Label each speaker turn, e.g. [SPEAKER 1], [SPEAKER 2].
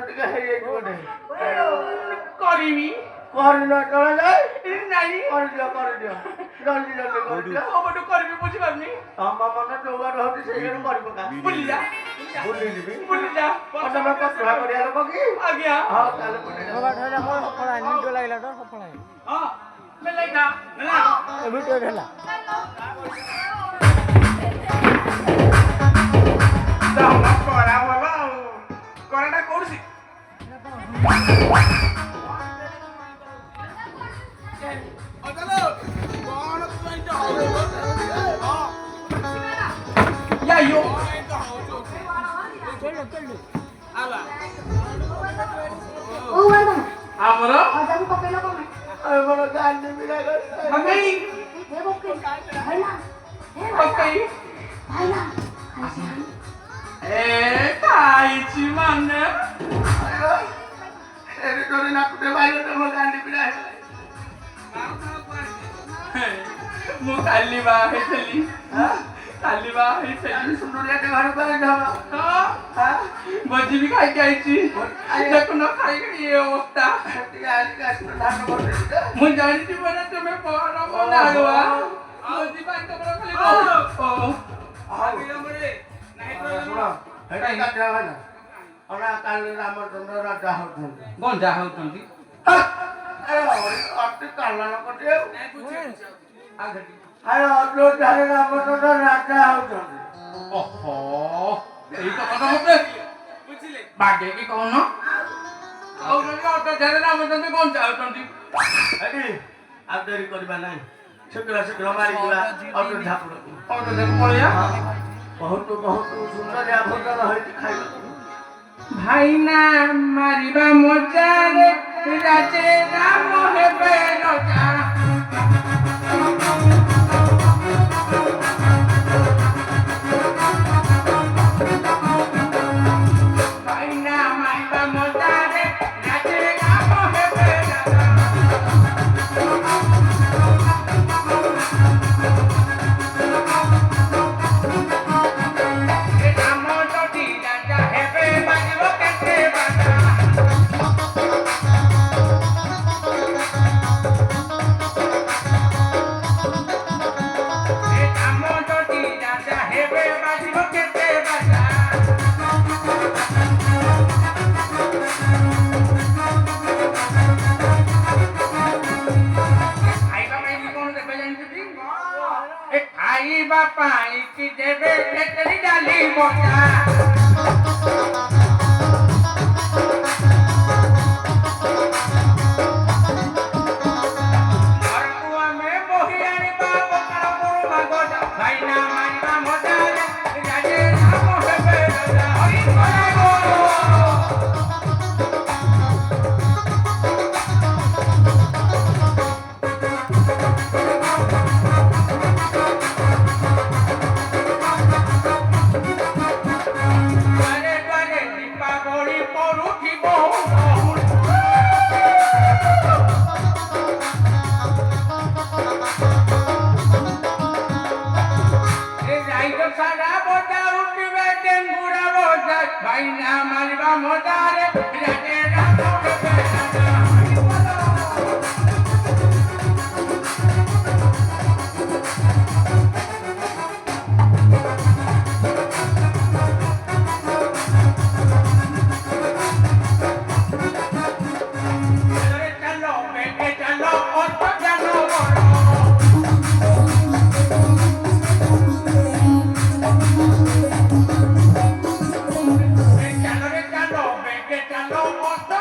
[SPEAKER 1] ଟିକେ ହେଇଯାଇଛି ବୋଧେ
[SPEAKER 2] କରିବି
[SPEAKER 1] କରିନ ଚଳେ ଯାଏ
[SPEAKER 2] ନାଇଁ
[SPEAKER 1] କରିଦିଅ ଜଲ୍ଦି ଜଲ୍ଦି କରିଦିଅ
[SPEAKER 2] କବଠୁ କରିବି ବୁଝିପାରୁନି
[SPEAKER 1] ତମ ମନ ଯୋଉଆଡେ ହଉଛି ସେଇଆଡେ କରି ପକା
[SPEAKER 2] ବୁଲିଯା
[SPEAKER 1] ବୁଲି ଯିବି
[SPEAKER 2] ବୁଲିଯା
[SPEAKER 1] ତମେ ପତୁଆ କରିବା ଲୋକ କି
[SPEAKER 2] ଆଜ୍ଞା
[SPEAKER 1] ହଉ ତାହେଲେ ବୁଲି
[SPEAKER 3] ଲାଗିଲା ତ ସଫଳ
[SPEAKER 2] ହଁ ମେଲାଇନା ମେଲା
[SPEAKER 3] ଭିଡ଼ିଓ ହେଲା
[SPEAKER 2] କରା ଭଲ ଆଉ କରାଟା କୋଉଠି Yayo.
[SPEAKER 4] Oh, bueno.
[SPEAKER 2] Amoro?
[SPEAKER 4] Ada buka pelo kok, Mas?
[SPEAKER 1] ଆମର ଗାଣ୍ଡି ବିଡ଼ା କରି
[SPEAKER 2] Magai.
[SPEAKER 4] Eh, bokeh. Baila.
[SPEAKER 2] Magai.
[SPEAKER 4] Baila. Kasihan.
[SPEAKER 2] Kaichi mana?
[SPEAKER 1] ଏଠି ଡୋରି ନାକୁଟେ ବାଇରେ ତମ ଗାଣ୍ଡି ବିଡ଼ା ହେଲା
[SPEAKER 2] ମୁଁ କାଲି ବାହା ହେଇଥିଲି କାଲି ବାହା ହେଇଥିଲି
[SPEAKER 1] ସୁନ୍ଦରିଆଟେ ଘରକୁ ଆଣିଦବା
[SPEAKER 2] ଭୋଜି ବି ଖାଇକି ଆଇଛି ଦେଖୁନ ଖାଇକି ଇଏ ଅବସ୍ଥା
[SPEAKER 1] ଟିକେ ଆଣିକି ଆସିଲ ଧାନ କରିଦେଇଛି
[SPEAKER 2] ମୁଁ ଜାଣିଛି ବୋଲେ ତୁମେ ପହର ବନାଇବା ଭୋଜି ପାଇଁ ତମର ଖାଲି
[SPEAKER 1] ଶୁଣ ଏଇଟା କାଟିବା ଭାଇ ନା ଅନା କାଲି ରାମଚନ୍ଦ୍ର ରାଜା ହଉଛନ୍ତି
[SPEAKER 2] ଗଞ୍ଜା ହଉଛନ୍ତି
[SPEAKER 1] ଅତି କାଲନ କଟିଏ ଅଯୋଧ୍ୟାରେ ରାମଚନ୍ଦ୍ର ରାଜା ହଉଛନ୍ତି
[SPEAKER 2] ଓହୋ ଏଇ ତ କଥା ମତେ ବୁଝିଲେ ବାଗେଇକି କହୁନ ଆଉ ଅଯୋଧ୍ୟାରେ ରାମଚନ୍ଦ୍ର ଗଞ୍ଜା ହଉଛନ୍ତି
[SPEAKER 1] ଏଠି ଆଉ ଡେରି କରିବା ନାହିଁ ଶୀଘ୍ର ମାରିଯିବା ଅଯୋଧ୍ୟାପୁରକୁ
[SPEAKER 2] ଅଯୋଧ୍ୟାକୁ ପଳେଇବା
[SPEAKER 1] ବହୁତ ସୁନ୍ଦରିଆ ଭୋଜନ ହେଇଛି ଖାଇବାକୁ
[SPEAKER 2] ଭାଇନା ମାରିବା ମଜାରେ ରାଜେ ରାମ ହେବେ ରଜା ଭାଇନା ମାରିବା ମଜାରେ ରାଜେ ରାମ ହେବେ ରାଜା ରାମ ଯଦି ରାଜା ହେବେ ବାଜିବ କେତେ ବାଜା ରାମ ଯଦି ରାଜା ହେବେ ବାଜିବ କେତେ ବାଜା ଖାଇବା ପାଇଁ ବି କଣ ଦେବେ ଜାଣିଛନ୍ତି ଏ ଖାଇବା ପାଇଁ କି ଦେବେ ଖେଚେଡ଼ି ଡାଲି ଭଜା ଘରକୁ ଆମେ ବହି ଆଣିବା ପଖାଳ କରୁବା ଗଜା ଭାଇନା ମାରିବା ମଜାରେ ରାଜେ ରାମ ହେବେ ରାଜା ହରି କହିବ ଦ୍ୱାରେ ଦ୍ୱାରେ ଦୀପାବଳି ପଡୁଥିବ ରାଇଜ ସାରା ବଜା ଉଠିବେ ଡେଙ୍ଗୁରା ବଜା ଭାଇନା ମାରିବା ମଜାରେ ରାଜେ ରାମ ହେବେ ରାଜା ଚାଲ ବେগে ଚାଲ ଅର୍ଥ ଜ୍ଞାନ ବଡ଼ ଚାଲ ବେગે ଚାଲ ଅର୍ଥ